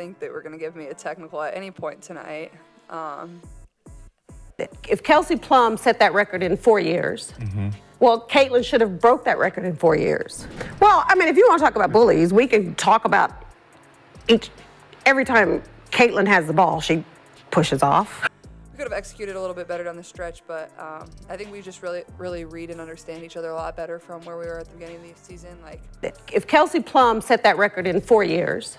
think they were going to give me a technical at any point tonight. If Kelsey Plum set that record in 4 years, well, Caitlyn should have broke that record in 4 years. Well, I mean, if you want to talk about bullies, we can talk about every time Caitlyn has the ball, she pushes off. We could have executed a little bit better down the stretch, but I think we just really read and understand each other a lot better from where we were at the beginning of the season. If Kelsey Plum set that record in 4 years,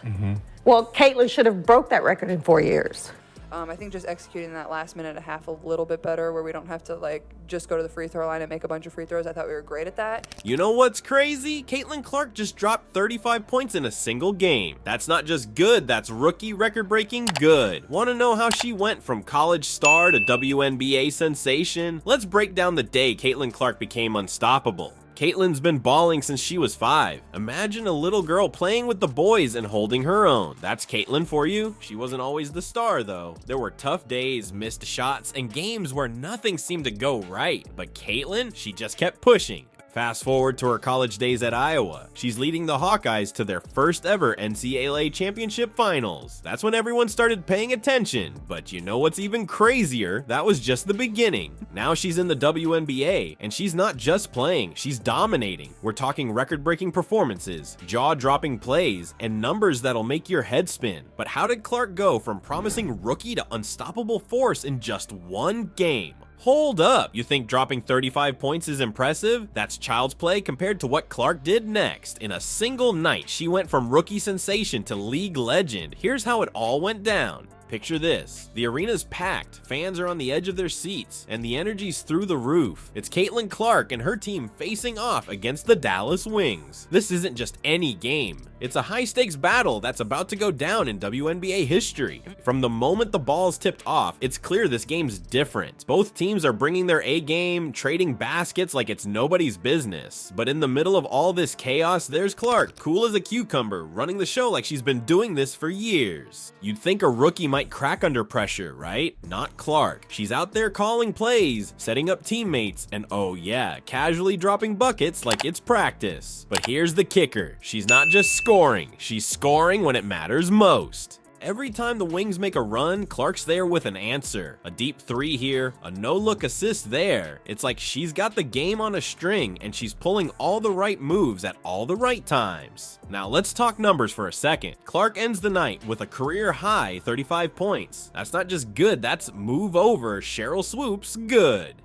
well, Caitlyn should have broke that record in 4 years. I think just executing that last minute and a half a little bit better, where we don't have to just go to the free throw line and make a bunch of free throws. I thought we were great at that. You know what's crazy? Caitlyn Clark just dropped 35 points in a single game. That's not just good, that's rookie record-breaking good. Want to know how she went from college star to WNBA sensation? Let's break down the day Caitlyn Clark became unstoppable. Caitlyn's been balling since she was 5. Imagine a little girl playing with the boys and holding her own. That's Caitlyn for you. She wasn't always the star though. There were tough days, missed shots, and games where nothing seemed to go right. But Caitlyn, she just kept pushing. Fast forward to her college days at Iowa. She's leading the Hawkeyes to their first ever NCAA championship finals. That's when everyone started paying attention. But you know what's even crazier? That was just the beginning. Now she's in the WNBA, and she's not just playing, she's dominating. We're talking record-breaking performances, jaw-dropping plays, and numbers that'll make your head spin. But how did Clark go from promising rookie to unstoppable force in just one game? Hold up, you think dropping 35 points is impressive? That's child's play compared to what Clark did next. In a single night, she went from rookie sensation to league legend. Here's how it all went down. Picture this. The arena's packed, fans are on the edge of their seats, and the energy's through the roof. It's Caitlyn Clark and her team facing off against the Dallas Wings. This isn't just any game. It's a high-stakes battle that's about to go down in WNBA history. From the moment the ball's tipped off, it's clear this game's different. Both teams are bringing their A-game, trading baskets like it's nobody's business. But in the middle of all this chaos, there's Clark, cool as a cucumber, running the show like she's been doing this for years. You'd think a rookie might crack under pressure, right? Not Clark. She's out there calling plays, setting up teammates, and oh yeah, casually dropping buckets like it's practice. But here's the kicker. She's not just scoring, she's scoring when it matters most. Every time the Wings make a run, Clark's there with an answer. A deep 3 here, a no-look assist there. It's like she's got the game on a string and she's pulling all the right moves at all the right times. Now let's talk numbers for a second. Clark ends the night with a career-high 35 points. That's not just good, that's move over Cheryl Swoops good.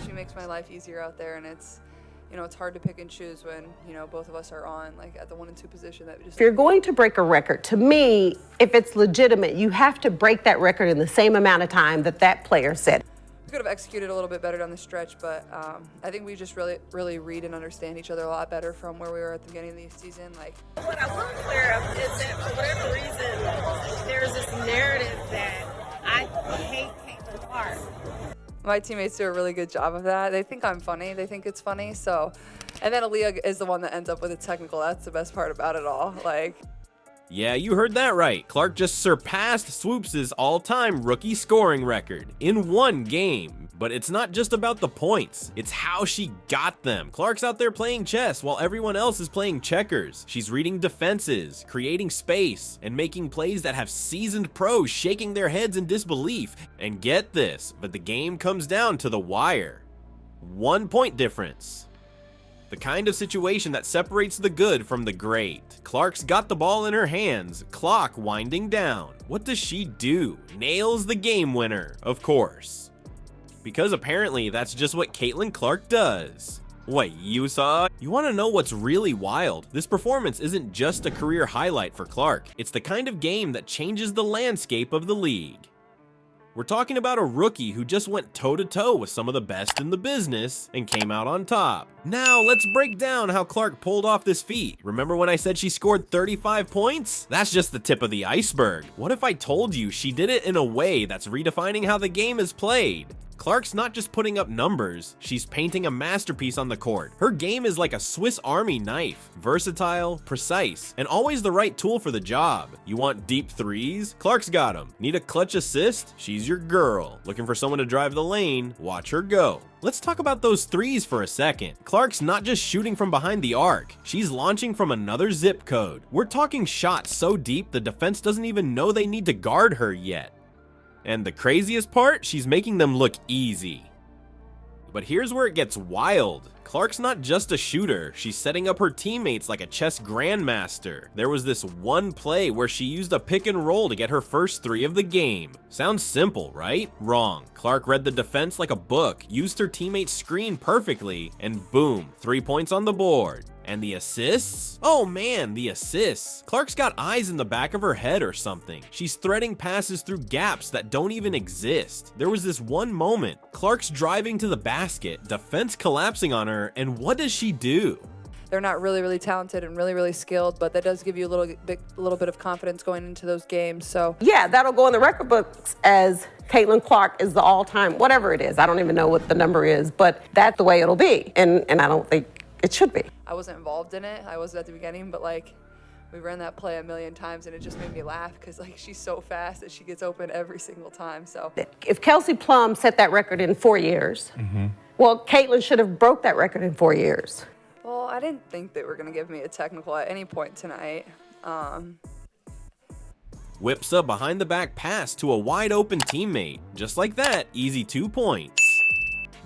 She makes my life easier out there, and it's hard to pick and choose when, both of us are on, at the 1 and 2 position. If you're going to break a record, to me, if it's legitimate, you have to break that record in the same amount of time that player set. We could have executed a little bit better down the stretch, but I think we just really read and understand each other a lot better from where we were at the beginning of the season. What I will clear up is that for whatever reason, there's this narrative that I hate Caitlyn Clark. My teammates do a really good job of that. They think I'm funny. They think it's funny. So, and then Aaliyah is the one that ends up with a technical. That's the best part about it all. Yeah, you heard that right. Clark just surpassed Swoops' all-time rookie scoring record in one game. But it's not just about the points, it's how she got them. Clark's out there playing chess while everyone else is playing checkers. She's reading defenses, creating space, and making plays that have seasoned pros shaking their heads in disbelief. And get this, but the game comes down to the wire. 1 point difference. The kind of situation that separates the good from the great. Clark's got the ball in her hands, clock winding down. What does she do? Nails the game winner, of course. Because apparently that's just what Caitlyn Clark does. What, you saw? You want to know what's really wild? This performance isn't just a career highlight for Clark. It's the kind of game that changes the landscape of the league. We're talking about a rookie who just went toe-to-toe with some of the best in the business and came out on top. Now, let's break down how Clark pulled off this feat. Remember when I said she scored 35 points? That's just the tip of the iceberg. What if I told you she did it in a way that's redefining how the game is played? Clark's not just putting up numbers, she's painting a masterpiece on the court. Her game is like a Swiss Army knife, versatile, precise, and always the right tool for the job. You want deep threes? Clark's got them. Need a clutch assist? She's your girl. Looking for someone to drive the lane? Watch her go. Let's talk about those threes for a second. Clark's not just shooting from behind the arc, she's launching from another zip code. We're talking shots so deep the defense doesn't even know they need to guard her yet. And the craziest part, she's making them look easy. But here's where it gets wild. Clark's not just a shooter, she's setting up her teammates like a chess grandmaster. There was this one play where she used a pick and roll to get her first 3 of the game. Sounds simple, right? Wrong. Clark read the defense like a book, used her teammate's screen perfectly, and boom, 3 points on the board. And the assists? Oh man, the assists. Clark's got eyes in the back of her head or something. She's threading passes through gaps that don't even exist. There was this one moment, Clark's driving to the basket, defense collapsing on her, and what does she do? They're not really talented and really skilled, but that does give you a little bit of confidence going into those games. So Yeah, that'll go in the record books as Caitlyn Clark is the all-time, whatever it is. I don't even know what the number is, but that's the way it'll be. And I don't think it should be. I wasn't involved in it. I was at the beginning, but like we ran that play a million times and it just made me laugh because like she's so fast that she gets open every single time. So If Kelsey Plum set that record in 4 years, well, Caitlyn should have broke that record in 4 years. well, I didn't think they were going to give me a technical at any point tonight. Whips a behind the back pass to a wide open teammate. Just like that, easy 2 points.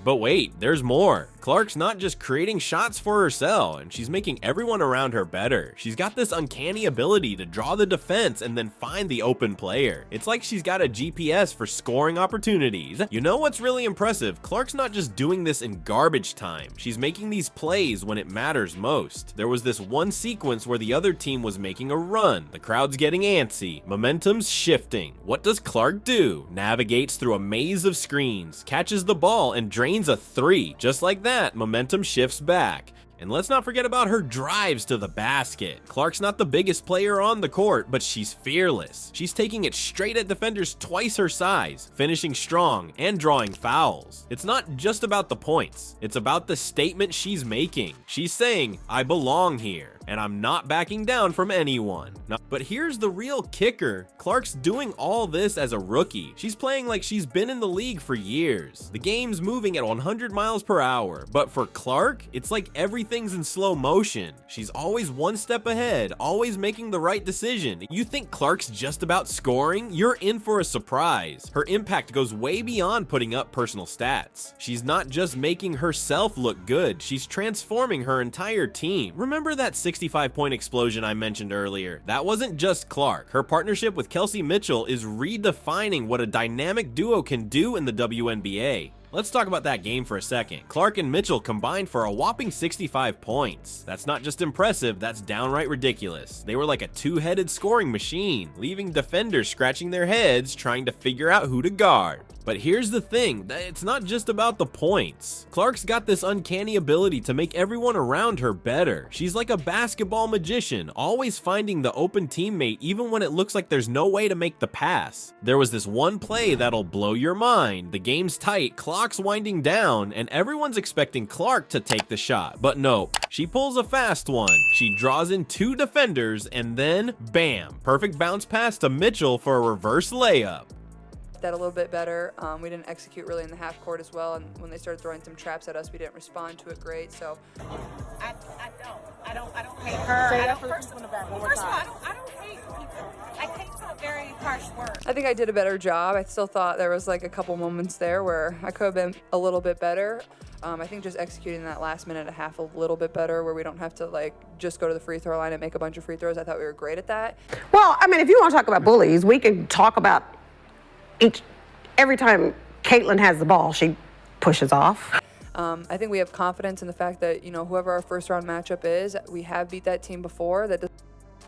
But wait, there's more. Clark's not just creating shots for herself, and she's making everyone around her better. She's got this uncanny ability to draw the defense and then find the open player. It's like she's got a GPS for scoring opportunities. You know what's really impressive? Clark's not just doing this in garbage time. She's making these plays when it matters most. There was this one sequence where the other team was making a run. The crowd's getting antsy. Momentum's shifting. What does Clark do? Navigates through a maze of screens, catches the ball, and drains a 3. Just like that, momentum shifts back. And let's not forget about her drives to the basket. Clark's not the biggest player on the court, but she's fearless. She's taking it straight at defenders twice her size, finishing strong and drawing fouls. It's not just about the points, it's about the statement she's making. She's saying, I belong here, and I'm not backing down from anyone. But here's the real kicker. Clark's doing all this as a rookie. She's playing like she's been in the league for years. The game's moving at 100 miles per hour, but for Clark, it's like everything's in slow motion. She's always one step ahead, always making the right decision. You think Clark's just about scoring? You're in for a surprise. Her impact goes way beyond putting up personal stats. She's not just making herself look good, she's transforming her entire team. Remember that 65-point explosion I mentioned earlier? That wasn't just Clark. Her partnership with Kelsey Mitchell is redefining what a dynamic duo can do in the WNBA. Let's talk about that game for a second. Clark and Mitchell combined for a whopping 65 points. That's not just impressive, that's downright ridiculous. They were like a two-headed scoring machine, leaving defenders scratching their heads trying to figure out who to guard. But here's the thing, it's not just about the points. Clark's got this uncanny ability to make everyone around her better. She's like a basketball magician, always finding the open teammate even when it looks like there's no way to make the pass. There was this one play that'll blow your mind. The game's tight, clock's winding down, and everyone's expecting Clark to take the shot. But no, she pulls a fast one. She draws in 2 defenders, and then, bam, perfect bounce pass to Mitchell for a reverse layup. That a little bit better. We didn't execute really in the half court as well, and when they started throwing some traps at us, we didn't respond to it great. So I don't hate her. First of all, I don't hate people. I hate some very harsh words. I think I did a better job. I still thought there was like a couple moments there where I could have been a little bit better. I think just executing that last minute and a half a little bit better, where we don't have to like just go to the free throw line and make a bunch of free throws. I thought we were great at that. Well, I mean, if you want to talk about bullies, we can talk about every time Caitlyn has the ball, she pushes off. I think we have confidence in the fact that, you know, whoever our first round matchup is, we have beat that team before. The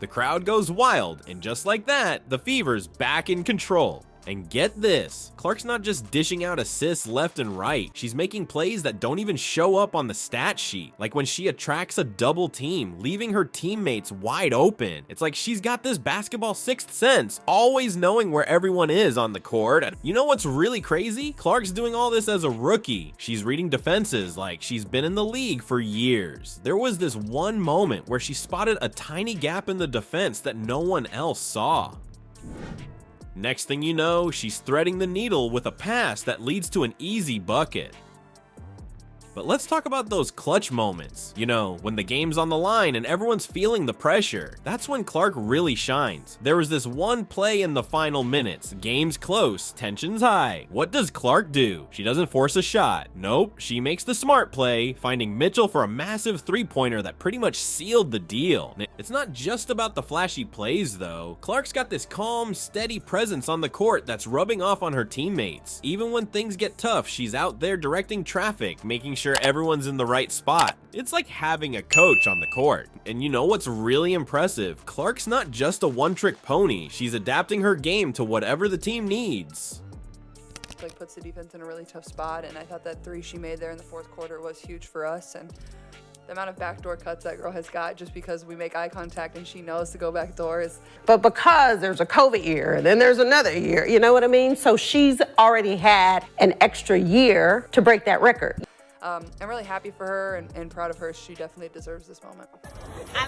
crowd goes wild, and just like that, the Fever's back in control. And get this, Clark's not just dishing out assists left and right, she's making plays that don't even show up on the stat sheet, like when she attracts a double team, leaving her teammates wide open. It's like she's got this basketball sixth sense, always knowing where everyone is on the court. And you know what's really crazy? Clark's doing all this as a rookie. She's reading defenses like she's been in the league for years. There was this one moment where she spotted a tiny gap in the defense that no one else saw. Next thing you know, she's threading the needle with a pass that leads to an easy bucket. But let's talk about those clutch moments. You know, when the game's on the line and everyone's feeling the pressure. That's when Clark really shines. There was this one play in the final minutes. Game's close, tension's high. What does Clark do? She doesn't force a shot. Nope, she makes the smart play, finding Mitchell for a massive three-pointer that pretty much sealed the deal. It's not just about the flashy plays though. Clark's got this calm, steady presence on the court that's rubbing off on her teammates. Even when things get tough, she's out there directing traffic, making sure everyone's in the right spot. It's like having a coach on the court. And you know what's really impressive? Clark's not just a one-trick pony. She's adapting her game to whatever the team needs. Like puts the defense in a really tough spot, and I thought that three she made there in the fourth quarter was huge for us. And the amount of backdoor cuts that girl has got just because we make eye contact and she knows to go backdoor is. But because there's a COVID year and then there's another year, you know what I mean? So she's already had an extra year to break that record. I'm really happy for her and proud of her. She definitely deserves this moment. I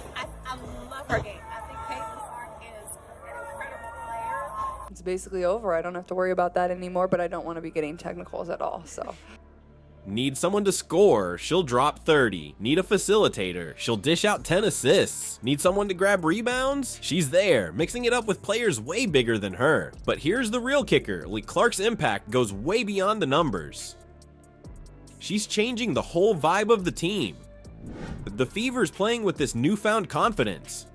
love her game. I think Caitlyn Clark is an incredible player. It's basically over. I don't have to worry about that anymore, but I don't want to be getting technicals at all, so. Need someone to score, she'll drop 30. Need a facilitator, she'll dish out 10 assists. Need someone to grab rebounds? She's there, mixing it up with players way bigger than her. But here's the real kicker, Clark's impact goes way beyond the numbers. She's changing the whole vibe of the team. The Fever's playing with this newfound confidence.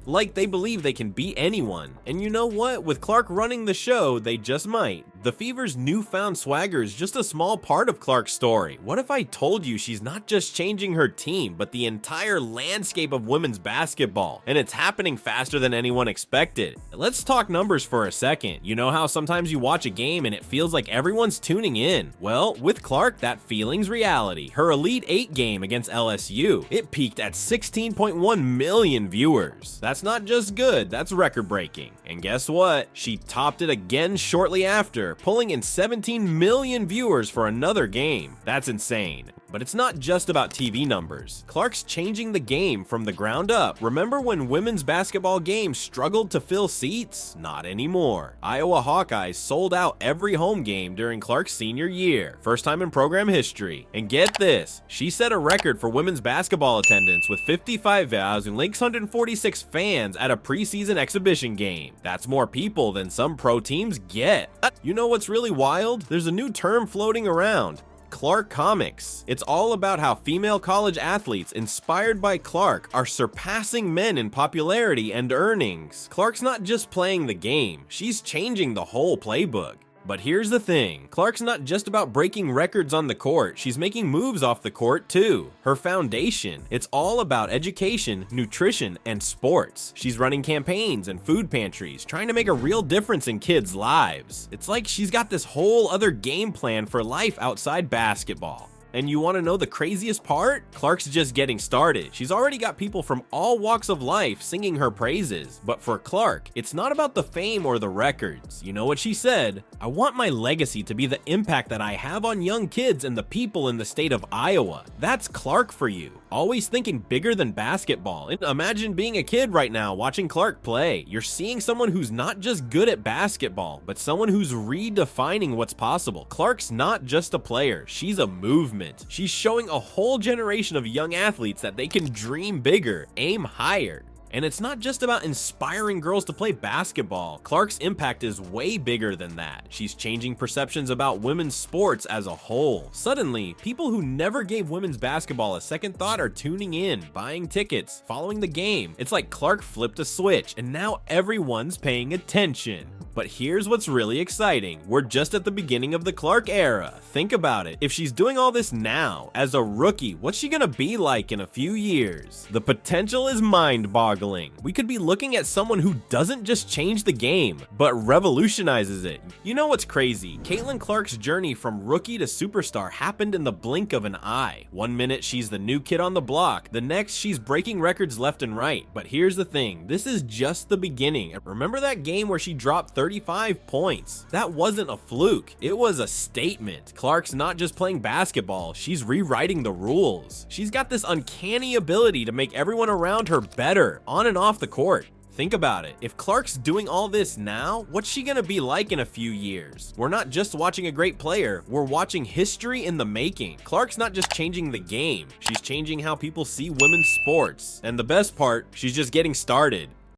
Like they believe they can beat anyone. And you know what? With Clark running the show, they just might. The Fever's newfound swagger is just a small part of Clark's story. What if I told you she's not just changing her team, but the entire landscape of women's basketball? And it's happening faster than anyone expected. Let's talk numbers for a second. You know how sometimes you watch a game and it feels like everyone's tuning in? Well, with Clark, that feeling's reality. Her Elite 8 game against LSU, it peaked at 16.1 million viewers. That's not just good, that's record-breaking. And guess what? She topped it again shortly after, pulling in 17 million viewers for another game. That's insane. But it's not just about TV numbers. Clark's changing the game from the ground up. Remember when women's basketball games struggled to fill seats? Not anymore. Iowa Hawkeyes sold out every home game during Clark's senior year. First time in program history. And get this, she set a record for women's basketball attendance with 55,646 fans at a preseason exhibition game. That's more people than some pro teams get. You know what's really wild? There's a new term floating around. Clark Comics. It's all about how female college athletes inspired by Clark are surpassing men in popularity and earnings. Clark's not just playing the game, she's changing the whole playbook. But here's the thing, Clark's not just about breaking records on the court, she's making moves off the court too. Her foundation, it's all about education, nutrition, and sports. She's running campaigns and food pantries, trying to make a real difference in kids' lives. It's like she's got this whole other game plan for life outside basketball. And you want to know the craziest part? Clark's just getting started. She's already got people from all walks of life singing her praises. But for Clark, it's not about the fame or the records. You know what she said? I want my legacy to be the impact that I have on young kids and the people in the state of Iowa. That's Clark for you. Always thinking bigger than basketball. And imagine being a kid right now watching Clark play. You're seeing someone who's not just good at basketball, but someone who's redefining what's possible. Clark's not just a player, she's a movement. She's showing a whole generation of young athletes that they can dream bigger, aim higher. And it's not just about inspiring girls to play basketball. Clark's impact is way bigger than that. She's changing perceptions about women's sports as a whole. Suddenly, people who never gave women's basketball a second thought are tuning in, buying tickets, following the game. It's like Clark flipped a switch, and now everyone's paying attention. But here's what's really exciting. We're just at the beginning of the Clark era. Think about it. If she's doing all this now, as a rookie, what's she gonna be like in a few years? The potential is mind-boggling. We could be looking at someone who doesn't just change the game, but revolutionizes it. You know what's crazy? Caitlyn Clark's journey from rookie to superstar happened in the blink of an eye. One minute she's the new kid on the block, the next she's breaking records left and right. But here's the thing, this is just the beginning. Remember that game where she dropped 35 points? That wasn't a fluke, it was a statement. Clark's not just playing basketball, she's rewriting the rules. She's got this uncanny ability to make everyone around her better, on and off the court. Think about it. If Clark's doing all this now, what's she gonna be like in a few years? We're not just watching a great player, we're watching history in the making. Clark's not just changing the game, she's changing how people see women's sports. And the best part, she's just getting started.